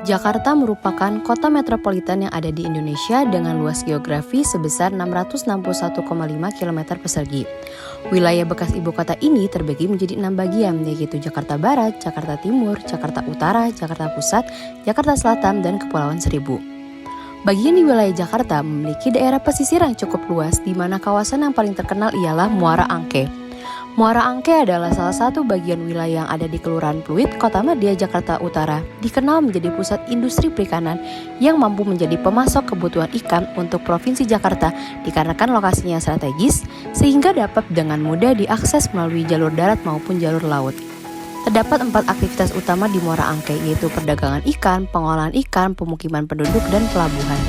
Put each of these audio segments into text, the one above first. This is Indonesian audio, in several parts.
Jakarta merupakan kota metropolitan yang ada di Indonesia dengan luas geografi sebesar 661,5 km persegi. Wilayah bekas ibu kota ini terbagi menjadi 6 bagian, yaitu Jakarta Barat, Jakarta Timur, Jakarta Utara, Jakarta Pusat, Jakarta Selatan, dan Kepulauan Seribu. Bagian di wilayah Jakarta memiliki daerah pesisir yang cukup luas, di mana kawasan yang paling terkenal ialah Muara Angke. Muara Angke adalah salah satu bagian wilayah yang ada di Kelurahan Pluit, Kota Madia, Jakarta Utara, dikenal menjadi pusat industri perikanan yang mampu menjadi pemasok kebutuhan ikan untuk Provinsi Jakarta dikarenakan lokasinya strategis sehingga dapat dengan mudah diakses melalui jalur darat maupun jalur laut. Terdapat 4 aktivitas utama di Muara Angke, yaitu perdagangan ikan, pengolahan ikan, pemukiman penduduk, dan pelabuhan.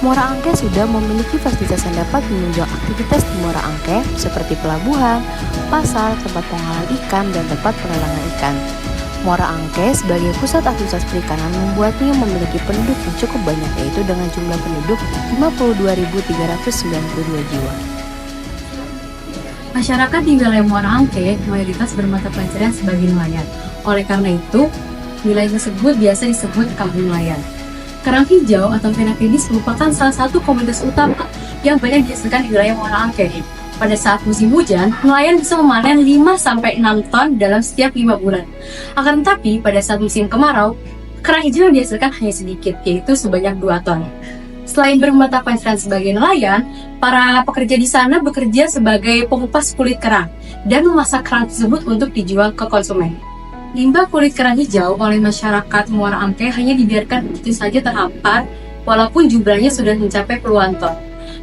Muara Angke sudah memiliki fasilitas yang dapat menunjang aktivitas di Muara Angke seperti pelabuhan, pasar, tempat pengolahan ikan, dan tempat pelelangan ikan. Muara Angke sebagai pusat aktivitas perikanan membuatnya memiliki penduduk yang cukup banyak, yaitu dengan jumlah penduduk 52.392 jiwa. Masyarakat di wilayah Muara Angke mayoritas bermata pencarian sebagai nelayan. Oleh karena itu, wilayah tersebut biasa disebut kampung nelayan. Kerang hijau atau Phenakridis merupakan salah satu komoditas utama yang banyak dihasilkan di wilayah Muara Angke. Pada saat musim hujan, nelayan bisa memanen 5-6 ton dalam setiap 5 bulan. Akan tetapi, pada saat musim kemarau, kerang hijau yang dihasilkan hanya sedikit, yaitu sebanyak 2 ton. Selain bermata pencarian sebagai nelayan, para pekerja di sana bekerja sebagai pengupas kulit kerang dan memasak kerang tersebut untuk dijual ke konsumen. Limbah kulit kerang hijau oleh masyarakat Muara Angke hanya dibiarkan begitu saja terhampar, walaupun jumlahnya sudah mencapai puluhan ton.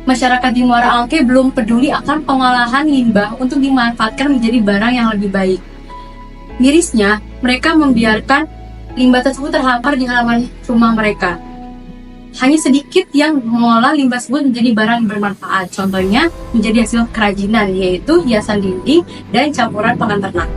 Masyarakat di Muara Angke belum peduli akan pengolahan limbah untuk dimanfaatkan menjadi barang yang lebih baik. Mirisnya, mereka membiarkan limbah tersebut terhampar di halaman rumah mereka. Hanya sedikit yang mengolah limbah tersebut menjadi barang yang bermanfaat. Contohnya menjadi hasil kerajinan, yaitu hiasan dinding dan campuran pakan ternak.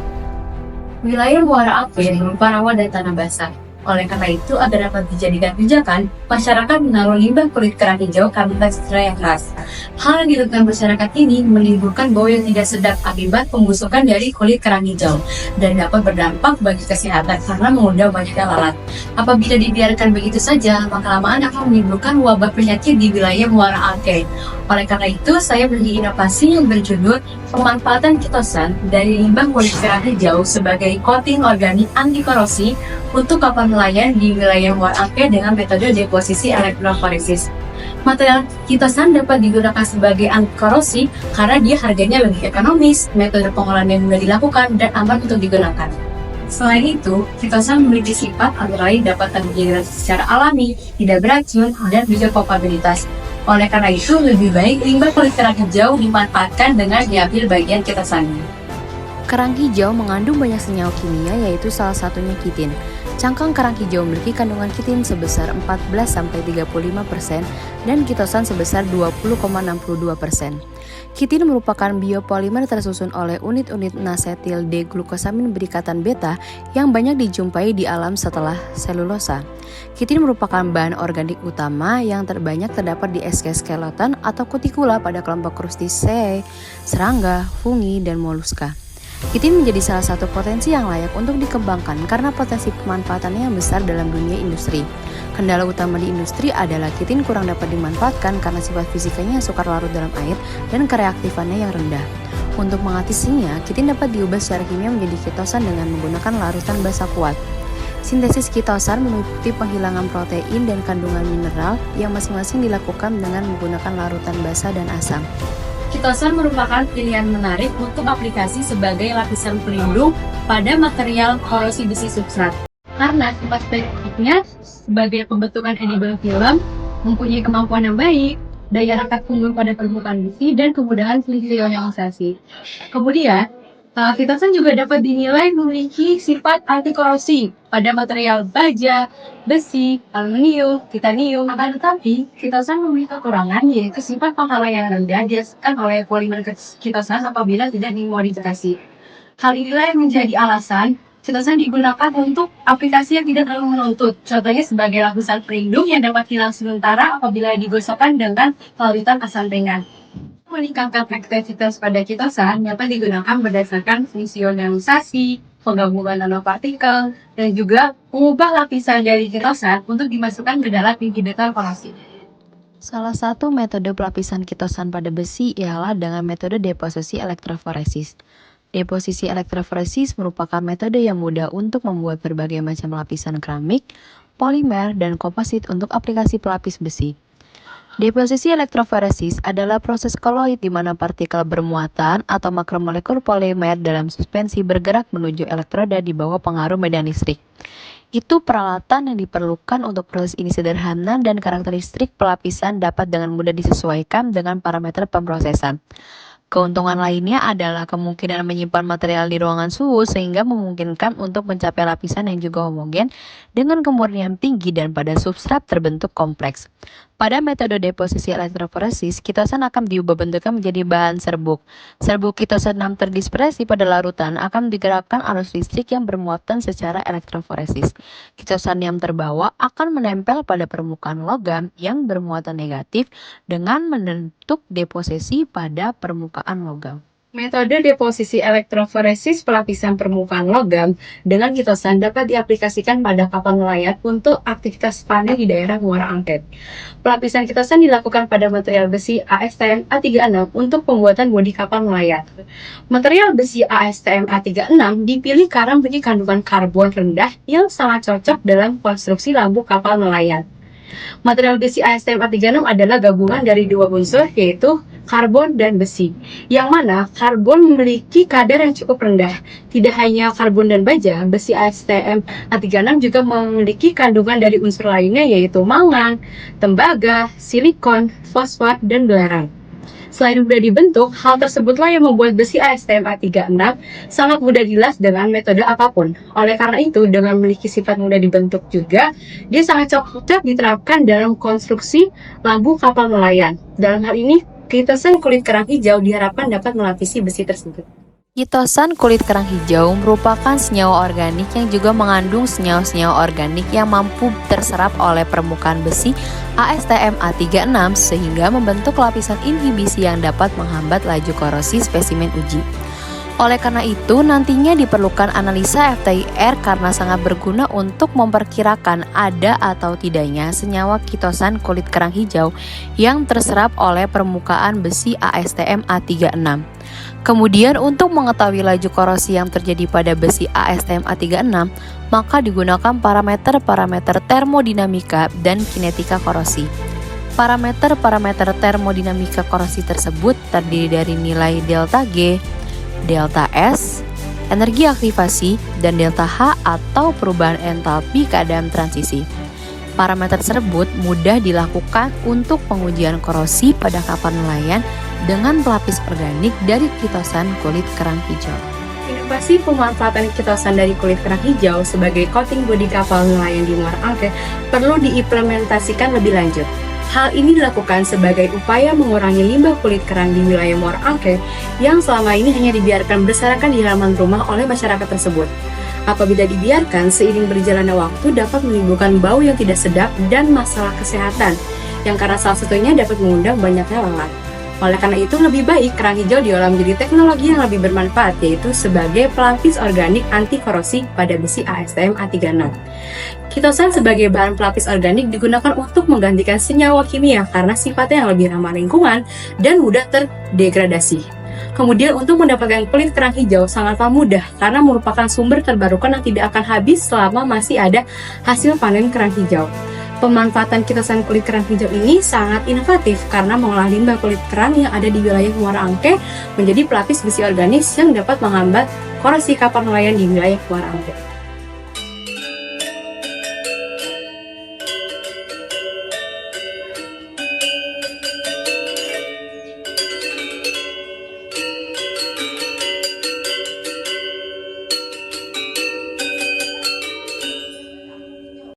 Wilayah Muara Angke berupa rawa dan tanah basah. Oleh karena itu, agar dapat dijadikan pijakan, masyarakat menaruh limbah kulit kerang hijau karena teksturnya yang keras. Hal yang dilakukan masyarakat ini menimbulkan bau yang tidak sedap akibat pembusukan dari kulit kerang hijau dan dapat berdampak bagi kesehatan karena mengundang banyaknya lalat. Apabila dibiarkan begitu saja, lama-kelamaan akan menimbulkan wabah penyakit di wilayah Muara Angke. Oleh karena itu, saya beri inovasi yang berjudul pemanfaatan kitosan dari limbah kulit kerang hijau sebagai coating organik anti korosi untuk kapal nelayan di wilayah Muara Angke dengan metode deposisi elektroforesis. Material kitosan dapat digunakan sebagai anti korosi karena dia harganya lebih ekonomis, metode pengolahan yang mudah dilakukan, dan aman untuk digunakan. Selain itu, kitosan memiliki sifat antara lain dapat terdegradasi secara alami, tidak beracun, dan biopopularitas. Oleh karena itu, lebih baik limbah kulit kerang hijau dimanfaatkan dengan diambil bagian kitosannya. Kerang hijau mengandung banyak senyawa kimia, yaitu salah satunya kitin. Cangkang kerang hijau memiliki kandungan kitin sebesar 14-35% dan kitosan sebesar 20,62%. Kitin merupakan biopolimer tersusun oleh unit-unit nasetil D-glukosamin berikatan beta yang banyak dijumpai di alam setelah selulosa. Kitin merupakan bahan organik utama yang terbanyak terdapat di exoskeleton atau kutikula pada kelompok Crustaceae, serangga, fungi, dan moluska. Kitin menjadi salah satu potensi yang layak untuk dikembangkan karena potensi pemanfaatannya yang besar dalam dunia industri. Kendala utama di industri adalah kitin kurang dapat dimanfaatkan karena sifat fisikanya yang sukar larut dalam air dan kereaktifannya yang rendah. Untuk mengatasinya, kitin dapat diubah secara kimia menjadi kitosan dengan menggunakan larutan basa kuat. Sintesis kitosan meliputi penghilangan protein dan kandungan mineral yang masing-masing dilakukan dengan menggunakan larutan basa dan asam. Kitosan merupakan pilihan menarik untuk aplikasi sebagai lapisan pelindung pada material korosi besi substrat. Karena sifat spesifiknya sebagai pembentukan edible film, mempunyai kemampuan yang baik, daya rekat unggul pada permukaan besi, dan kemudahan ionisasi. Kemudian, kitosan juga dapat dinilai memiliki sifat anti korosi pada material baja, besi, aluminium, titanium. Akan tetapi, kitosan memiliki kekurangan yaitu sifat penghalang yang rendah dihasilkan oleh polimer kitosan apabila tidak dimodifikasi. Hal inilah yang menjadi alasan kitosan digunakan untuk aplikasi yang tidak terlalu menuntut. Contohnya sebagai lapisan pelindung yang dapat hilang sementara apabila digosokkan dengan larutan kesampingan. Meningkatkan aktivitas pada kitosan dapat digunakan berdasarkan fungsionalisasi, penggabungan nanopartikel, dan juga mengubah lapisan dari kitosan untuk dimasukkan ke dalam inhibitor korosi. Salah satu metode pelapisan kitosan pada besi ialah dengan metode deposisi elektroforesis. Deposisi elektroforesis merupakan metode yang mudah untuk membuat berbagai macam lapisan keramik, polimer, dan komposit untuk aplikasi pelapis besi. Deposisi elektroforesis adalah proses koloid di mana partikel bermuatan atau makromolekul polimer dalam suspensi bergerak menuju elektroda di bawah pengaruh medan listrik. Itu peralatan yang diperlukan untuk proses ini sederhana dan karakteristik pelapisan dapat dengan mudah disesuaikan dengan parameter pemrosesan. Keuntungan lainnya adalah kemungkinan menyimpan material di ruangan suhu sehingga memungkinkan untuk mencapai lapisan yang juga homogen dengan kemurnian tinggi dan pada substrat terbentuk kompleks. Pada metode deposisi elektroforesis, kitosan akan diubah bentuknya menjadi bahan serbuk. Serbuk kitosan yang terdispersi pada larutan akan digerakkan arus listrik yang bermuatan secara elektroforesis. Kitosan yang terbawa akan menempel pada permukaan logam yang bermuatan negatif dengan membentuk deposisi pada permukaan logam. Metode deposisi elektroforesis pelapisan permukaan logam dengan kitosan dapat diaplikasikan pada kapal nelayan untuk aktivitas panen di daerah muara angke. Pelapisan kitosan dilakukan pada material besi ASTM A36 untuk pembuatan bodi kapal nelayan. Material besi ASTM A36 dipilih karena memiliki kandungan karbon rendah yang sangat cocok dalam konstruksi lampu kapal nelayan. Material besi ASTM A36 adalah gabungan dari dua unsur yaitu karbon dan besi, yang mana karbon memiliki kadar yang cukup rendah. Tidak hanya karbon dan baja, besi ASTM A36 juga memiliki kandungan dari unsur lainnya yaitu mangan, tembaga, silikon, fosfat, dan belerang. Selain mudah dibentuk, hal tersebutlah yang membuat besi ASTM A36 sangat mudah dilas dengan metode apapun. Oleh karena itu, dengan memiliki sifat mudah dibentuk juga, dia sangat cocok diterapkan dalam konstruksi lampu kapal nelayan. Dalam hal ini, kitosan kulit kerang hijau diharapkan dapat melapisi besi tersebut. Kitosan kulit kerang hijau merupakan senyawa organik yang juga mengandung senyawa-senyawa organik yang mampu terserap oleh permukaan besi ASTM A36 sehingga membentuk lapisan inhibisi yang dapat menghambat laju korosi spesimen uji. Oleh karena itu, nantinya diperlukan analisa FTIR karena sangat berguna untuk memperkirakan ada atau tidaknya senyawa kitosan kulit kerang hijau yang terserap oleh permukaan besi ASTM A36. Kemudian untuk mengetahui laju korosi yang terjadi pada besi ASTM A36, maka digunakan parameter-parameter termodinamika dan kinetika korosi. Parameter-parameter termodinamika korosi tersebut terdiri dari nilai delta G, delta S, energi aktivasi, dan delta H atau perubahan entalpi keadaan transisi. Parameter tersebut mudah dilakukan untuk pengujian korosi pada kapal nelayan dengan pelapis organik dari kitosan kulit kerang hijau. Inovasi pemanfaatan kitosan dari kulit kerang hijau sebagai coating bodi kapal nelayan di muara angke perlu diimplementasikan lebih lanjut. Hal ini dilakukan sebagai upaya mengurangi limbah kulit kerang di wilayah muara angke yang selama ini hanya dibiarkan berserakan di halaman rumah oleh masyarakat tersebut. Apabila dibiarkan, seiring berjalannya waktu dapat menimbulkan bau yang tidak sedap dan masalah kesehatan, yang karena salah satunya dapat mengundang banyaknya lalat. Oleh karena itu, lebih baik kerang hijau diolah menjadi teknologi yang lebih bermanfaat, yaitu sebagai pelapis organik anti korosi pada besi ASTM A36. Kitosan sebagai bahan pelapis organik digunakan untuk menggantikan senyawa kimia karena sifatnya yang lebih ramah lingkungan dan mudah terdegradasi. Kemudian untuk mendapatkan kulit kerang hijau sangatlah mudah karena merupakan sumber terbarukan yang tidak akan habis selama masih ada hasil panen kerang hijau. Pemanfaatan kitosan kulit kerang hijau ini sangat inovatif karena mengolah limbah kulit kerang yang ada di wilayah muara angke menjadi pelapis besi organik yang dapat menghambat korosi kapal nelayan di wilayah muara angke.